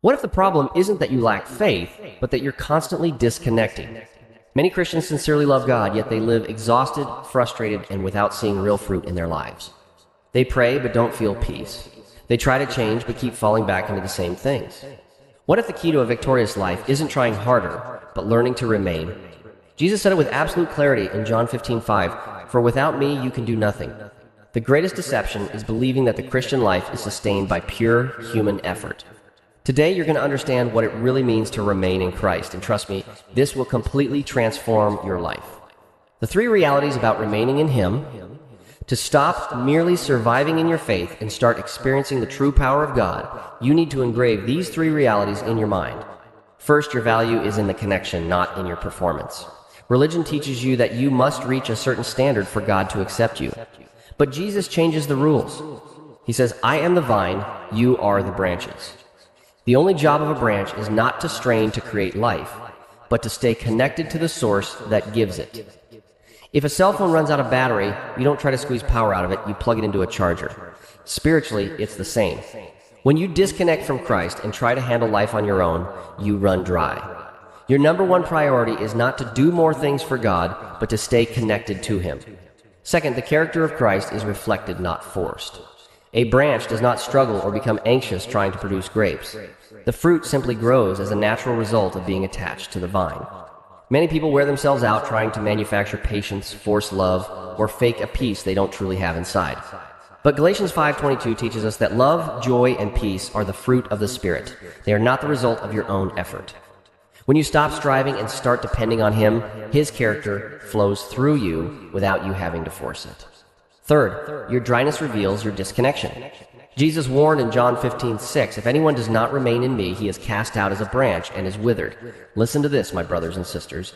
What if the problem isn't that you lack faith, but that you're constantly disconnecting? Many Christians sincerely love God, yet they live exhausted, frustrated, and without seeing real fruit in their lives. They pray but don't feel peace. They try to change but keep falling back into the same things. What if the key to a victorious life isn't trying harder, but learning to remain? Jesus said it with absolute clarity in John 15:5, "For without me you can do nothing." The greatest deception is believing that the Christian life is sustained by pure human effort. Today you're going to understand what it really means to remain in Christ, and trust me, this will completely transform your life. The three realities about remaining in Him: to stop merely surviving in your faith and start experiencing the true power of God, you need to engrave these three realities in your mind. First, your value is in the connection, not in your performance. Religion teaches you that you must reach a certain standard for God to accept you. But Jesus changes the rules. He says, "I am the vine, you are the branches." The only job of a branch is not to strain to create life, but to stay connected to the source that gives it. If a cell phone runs out of battery, you don't try to squeeze power out of it, you plug it into a charger. Spiritually, it's the same. When you disconnect from Christ and try to handle life on your own, you run dry. Your number one priority is not to do more things for God, but to stay connected to Him. Second, the character of Christ is reflected, not forced. A branch does not struggle or become anxious trying to produce grapes. The fruit simply grows as a natural result of being attached to the vine. Many people wear themselves out trying to manufacture patience, force love, or fake a peace they don't truly have inside. But Galatians 5:22 teaches us that love, joy, and peace are the fruit of the Spirit. They are not the result of your own effort. When you stop striving and start depending on Him, His character flows through you without you having to force it. Third, your dryness reveals your disconnection. Jesus warned in John 15:6, "If anyone does not remain in me, he is cast out as a branch and is withered." Listen to this, my brothers and sisters.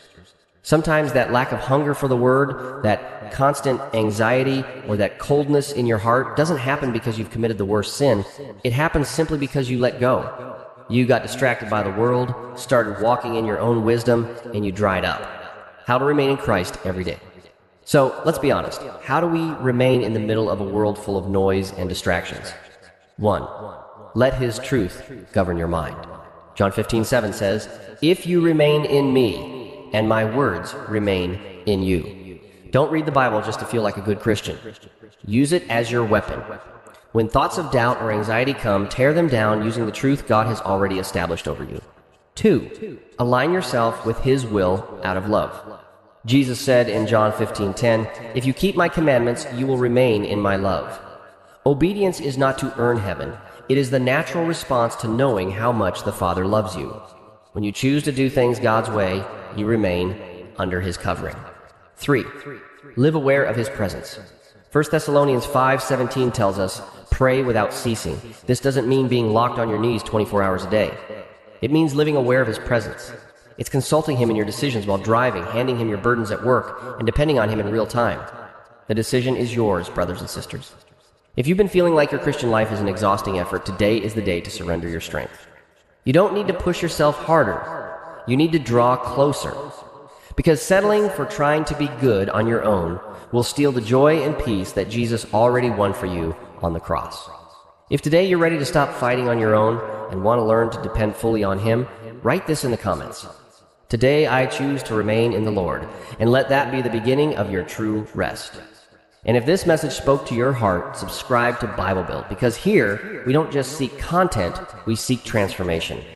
Sometimes that lack of hunger for the Word, that constant anxiety, or that coldness in your heart doesn't happen because you've committed the worst sin. It happens simply because you let go. You got distracted by the world, started walking in your own wisdom, and you dried up. How to remain in Christ every day. So, let's be honest. How do we remain in the middle of a world full of noise and distractions? 1. Let His truth govern your mind. John 15:7 says, "If you remain in me, and my words remain in you." Don't read the Bible just to feel like a good Christian. Use it as your weapon. When thoughts of doubt or anxiety come, tear them down using the truth God has already established over you. 2. Align yourself with His will out of love. Jesus said in John 15:10, "If you keep my commandments, you will remain in my love." Obedience is not to earn heaven. It is the natural response to knowing how much the Father loves you. When you choose to do things God's way, you remain under His covering. 3. Live aware of His presence. 1 Thessalonians 5:17 tells us, "Pray without ceasing." This doesn't mean being locked on your knees 24 hours a day. It means living aware of His presence. It's consulting Him in your decisions while driving, handing Him your burdens at work, and depending on Him in real time. The decision is yours, brothers and sisters. If you've been feeling like your Christian life is an exhausting effort, today is the day to surrender your strength. You don't need to push yourself harder. You need to draw closer. Because settling for trying to be good on your own will steal the joy and peace that Jesus already won for you on the cross. If today you're ready to stop fighting on your own and want to learn to depend fully on Him, write this in the comments. Today I choose to remain in the Lord, and let that be the beginning of your true rest. And if this message spoke to your heart, subscribe to Bible Build, because here we don't just seek content, we seek transformation.